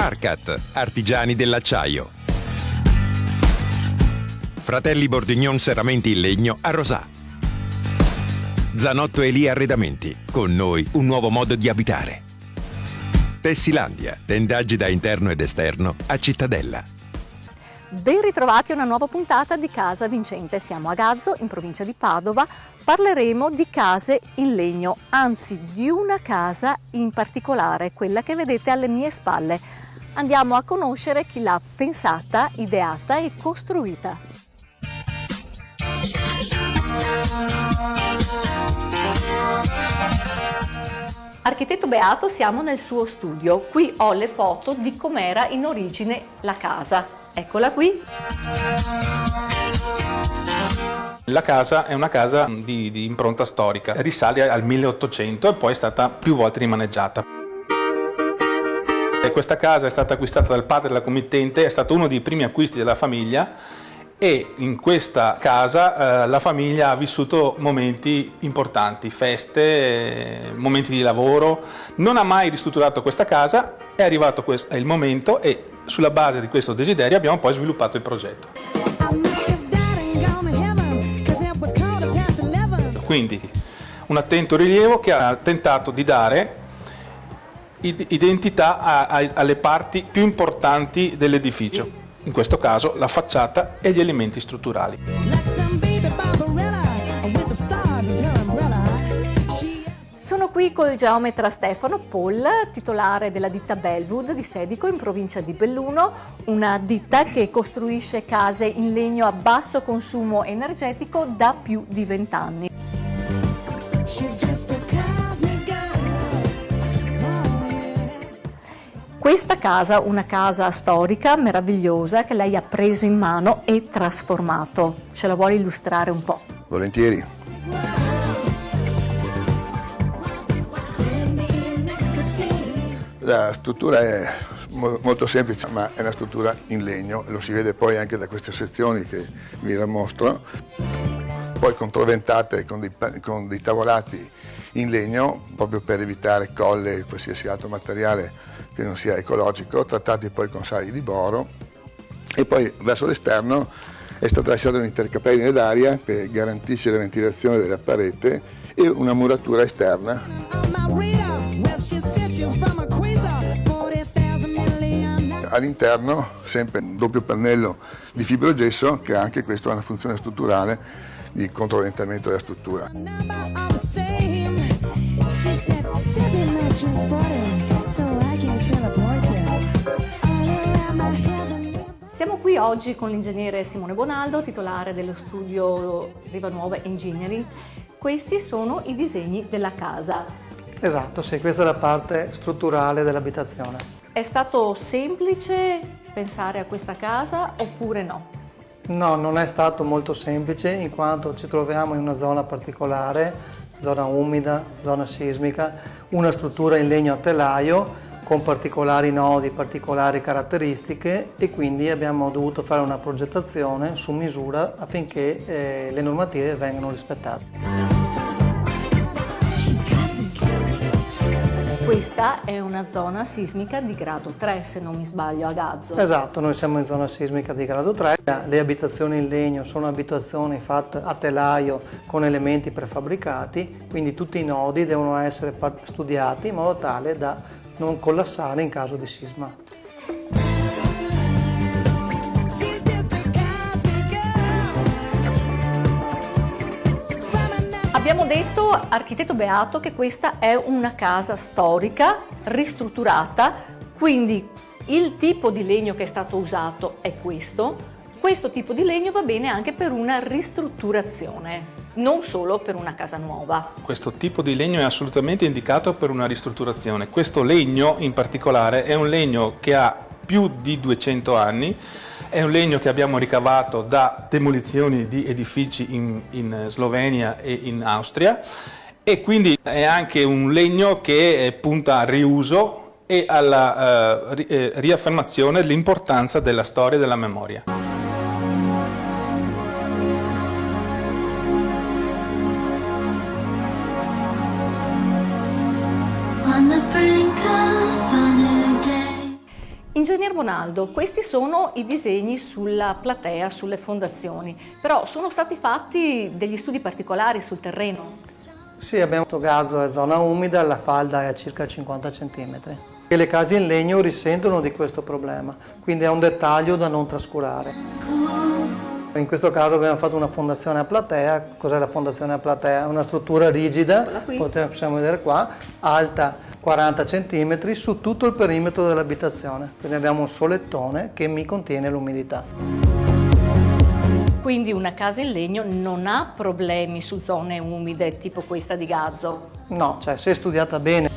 Arcat, artigiani dell'acciaio. Fratelli Bordignon Serramenti in legno a Rosà. Zanotto Elì Arredamenti, con noi un nuovo modo di abitare. Tessilandia, tendaggi da interno ed esterno a Cittadella. Ben ritrovati a una nuova puntata di Casa Vincente. Siamo a Gazzo, in provincia di Padova. Parleremo di case in legno, anzi di una casa in particolare, quella che vedete alle mie spalle. Andiamo a conoscere chi l'ha pensata, ideata e costruita. Architetto Beato, siamo nel suo studio. Qui ho le foto di com'era in origine la casa. Eccola qui. La casa è una casa di impronta storica, risale al 1800 e poi è stata più volte rimaneggiata. E questa casa è stata acquistata dal padre della committente, è stato uno dei primi acquisti della famiglia e in questa casa la famiglia ha vissuto momenti importanti, feste, momenti di lavoro. Non ha mai ristrutturato questa casa, è arrivato il momento e sulla base di questo desiderio abbiamo poi sviluppato il progetto. Quindi un attento rilievo che ha tentato di dare identità alle parti più importanti dell'edificio, in questo caso la facciata e gli elementi strutturali. Sono qui col geometra Stefano Poll, titolare della ditta Bellwood di Sedico in provincia di Belluno, una ditta che costruisce case in legno a basso consumo energetico da più di 20 anni. Questa casa, una casa storica, meravigliosa, che lei ha preso in mano e trasformato. Ce la vuole illustrare un po'? Volentieri. La struttura è molto semplice, ma è una struttura in legno, lo si vede poi anche da queste sezioni che vi mostro, poi controventate con dei tavolati in legno, proprio per evitare colle e qualsiasi altro materiale che non sia ecologico, trattati poi con sali di boro, e poi verso l'esterno è stata lasciata un'intercapedine d'aria che garantisce la ventilazione della parete e una muratura esterna. All'interno sempre un doppio pannello di fibrogesso che ha anche questo una funzione strutturale di controventamento della struttura. Siamo qui oggi con l'ingegnere Simone Bonaldo, titolare dello studio Rivanuova Engineering. Questi sono i disegni della casa. Esatto, sì, questa è la parte strutturale dell'abitazione. È stato semplice pensare a questa casa oppure no? No, non è stato molto semplice in quanto ci troviamo in una zona particolare, zona umida, zona sismica, una struttura in legno a telaio con particolari nodi, particolari caratteristiche e quindi abbiamo dovuto fare una progettazione su misura affinché le normative vengano rispettate. Questa è una zona sismica di grado 3, se non mi sbaglio, a Gazzo. Esatto, noi siamo in zona sismica di grado 3. Le abitazioni in legno sono abitazioni fatte a telaio con elementi prefabbricati, quindi tutti i nodi devono essere studiati in modo tale da non collassare in caso di sisma. Abbiamo detto, architetto Beato, che questa è una casa storica, ristrutturata, quindi il tipo di legno che è stato usato è questo. Questo tipo di legno va bene anche per una ristrutturazione, non solo per una casa nuova. Questo tipo di legno è assolutamente indicato per una ristrutturazione. Questo legno in particolare è un legno che ha più di 200 anni, è un legno che abbiamo ricavato da demolizioni di edifici in Slovenia e in Austria e quindi è anche un legno che punta al riuso e alla riaffermazione dell'importanza della storia e della memoria. In Ingegner Bonaldo, questi sono i disegni sulla platea, sulle fondazioni, però sono stati fatti degli studi particolari sul terreno? Sì, abbiamo fatto gazzo a zona umida, la falda è a circa 50 cm. E le case in legno risentono di questo problema, quindi è un dettaglio da non trascurare. In questo caso abbiamo fatto una fondazione a platea. Cos'è la fondazione a platea? È una struttura rigida, possiamo vedere qua, alta 40 cm su tutto il perimetro dell'abitazione. Quindi abbiamo un solettone che mi contiene l'umidità. Quindi una casa in legno non ha problemi su zone umide tipo questa di Gazzo? No, cioè se è studiata bene.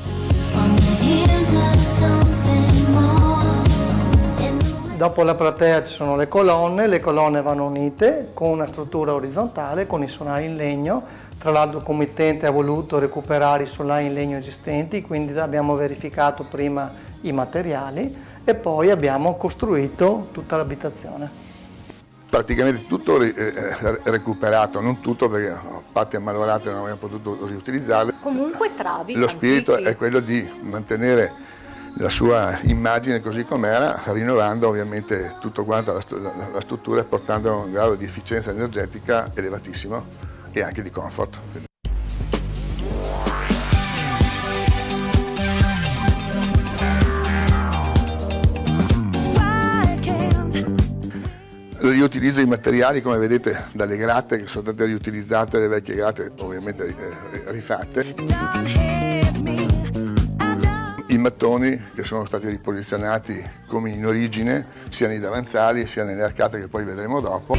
Dopo la platea ci sono le colonne vanno unite con una struttura orizzontale, con i solai in legno. Tra l'altro il committente ha voluto recuperare i solai in legno esistenti, quindi abbiamo verificato prima i materiali e poi abbiamo costruito tutta l'abitazione. Praticamente tutto recuperato, non tutto perché parti ammalorate non abbiamo potuto riutilizzarle. Comunque travi Lo spirito antichi. è quello di mantenere la sua immagine così com'era, rinnovando ovviamente tutto quanto la struttura e portando a un grado di efficienza energetica elevatissimo e anche di comfort. Riutilizzo i materiali, come vedete, dalle gratte che sono state riutilizzate, le vecchie gratte ovviamente rifatte. I mattoni che sono stati riposizionati come in origine, sia nei davanzali sia nelle arcate che poi vedremo dopo.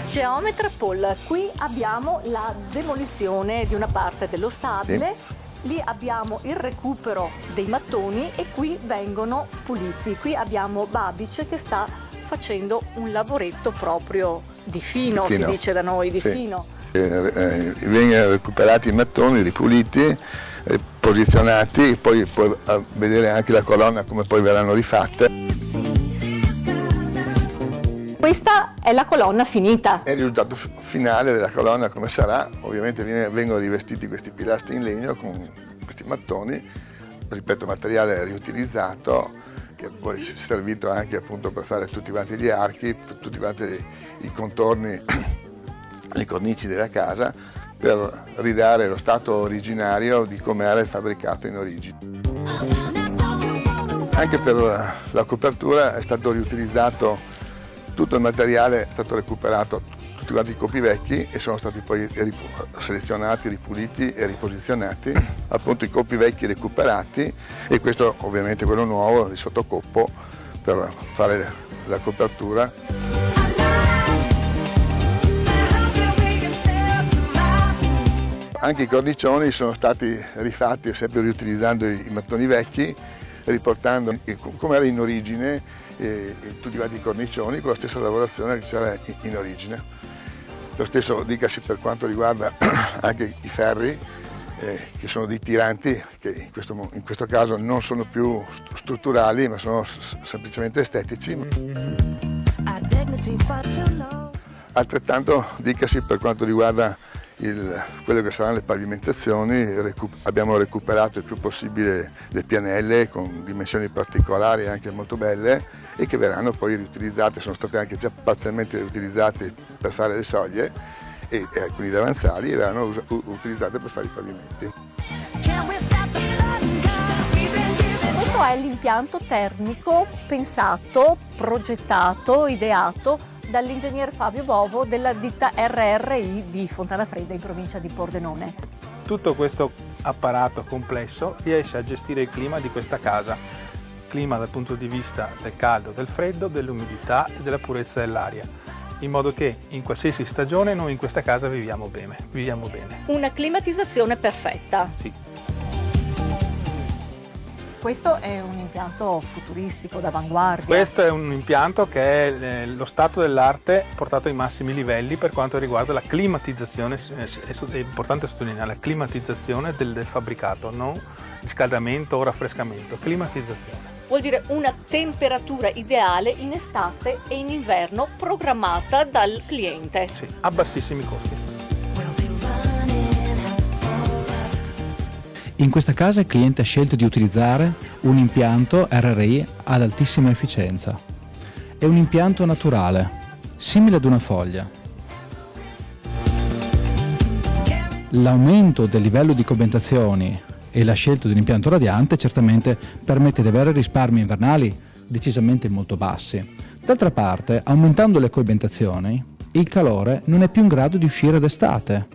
Geometra Paul, qui abbiamo la demolizione di una parte dello stabile. Sì. Lì abbiamo il recupero dei mattoni e qui vengono puliti. Qui abbiamo Babice che sta facendo un lavoretto proprio di fino, si dice da noi, di sì. fino. Vengono recuperati i mattoni, ripuliti, posizionati, poi puoi vedere anche la colonna come poi verranno rifatte. Questa è la colonna finita. È il risultato finale della colonna come sarà. Ovviamente vengono rivestiti questi pilastri in legno con questi mattoni, ripeto, materiale riutilizzato che poi è servito anche appunto per fare tutti quanti gli archi, tutti quanti i contorni, le cornici della casa, per ridare lo stato originario di com'era il fabbricato in origine. Anche per la copertura è stato riutilizzato tutto il materiale, è stato recuperato, tutti quanti i copi vecchi, e sono stati poi selezionati, ripuliti e riposizionati, appunto i copi vecchi recuperati, e questo ovviamente quello nuovo di sottocoppo per fare la copertura. Anche i cornicioni sono stati rifatti, sempre riutilizzando i mattoni vecchi, riportando come era in origine tutti quanti i cornicioni con la stessa lavorazione che c'era in origine. Lo stesso dicasi per quanto riguarda anche i ferri, che sono dei tiranti che in questo caso non sono più strutturali ma sono semplicemente estetici. Altrettanto dicasi per quanto riguarda quello che saranno le pavimentazioni. Abbiamo recuperato il più possibile le pianelle con dimensioni particolari e anche molto belle, e che verranno poi riutilizzate, sono state anche già parzialmente utilizzate per fare le soglie e alcuni davanzali, e verranno utilizzate per fare i pavimenti. Questo è l'impianto termico pensato, progettato, ideato dall'ingegner Fabio Bovo della ditta RRI di Fontanafredda in provincia di Pordenone. Tutto questo apparato complesso riesce a gestire il clima di questa casa. Clima dal punto di vista del caldo, del freddo, dell'umidità e della purezza dell'aria, in modo che in qualsiasi stagione noi in questa casa viviamo bene. Una climatizzazione perfetta. Sì. Questo è un impianto futuristico d'avanguardia. Questo è un impianto che è lo stato dell'arte portato ai massimi livelli per quanto riguarda la climatizzazione, è importante sottolineare la climatizzazione del fabbricato, non riscaldamento o raffrescamento, climatizzazione. Vuol dire una temperatura ideale in estate e in inverno programmata dal cliente. Sì, a bassissimi costi. In questa casa il cliente ha scelto di utilizzare un impianto RRI ad altissima efficienza. È un impianto naturale, simile ad una foglia. L'aumento del livello di coibentazioni e la scelta di un impianto radiante certamente permette di avere risparmi invernali decisamente molto bassi. D'altra parte, aumentando le coibentazioni, il calore non è più in grado di uscire d'estate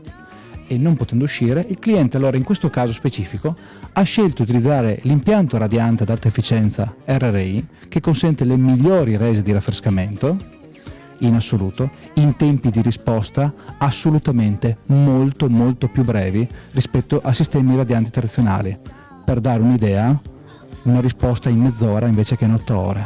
e non potendo uscire, il cliente allora in questo caso specifico ha scelto di utilizzare l'impianto radiante ad alta efficienza RRI che consente le migliori rese di raffrescamento in assoluto, in tempi di risposta assolutamente molto più brevi rispetto a sistemi radianti tradizionali. Per dare un'idea, una risposta in mezz'ora invece che in 8 ore.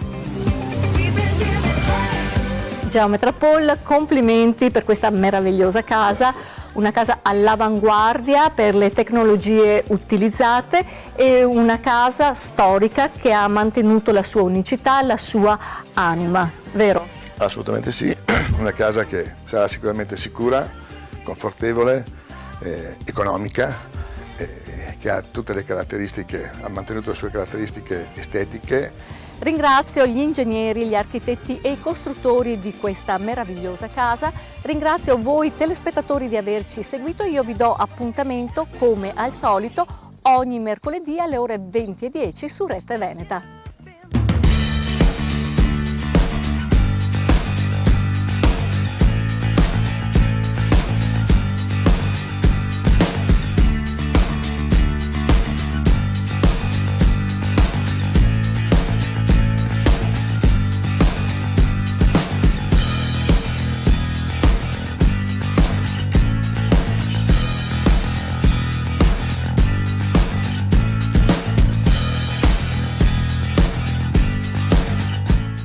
Geometra Paul, complimenti per questa meravigliosa casa, una casa all'avanguardia per le tecnologie utilizzate e una casa storica che ha mantenuto la sua unicità, la sua anima, vero? Assolutamente sì, una casa che sarà sicuramente sicura, confortevole, economica, che ha tutte le caratteristiche, ha mantenuto le sue caratteristiche estetiche. Ringrazio gli ingegneri, gli architetti e i costruttori di questa meravigliosa casa, ringrazio voi telespettatori di averci seguito e io vi do appuntamento come al solito ogni mercoledì alle ore 20:10 su Rete Veneta.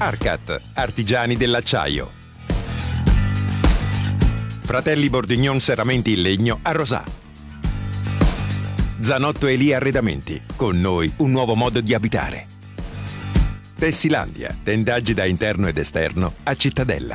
Arcat, artigiani dell'acciaio. Fratelli Bordignon Serramenti in legno a Rosà. Zanotto Elia Arredamenti, con noi un nuovo modo di abitare. Tessilandia, tendaggi da interno ed esterno a Cittadella.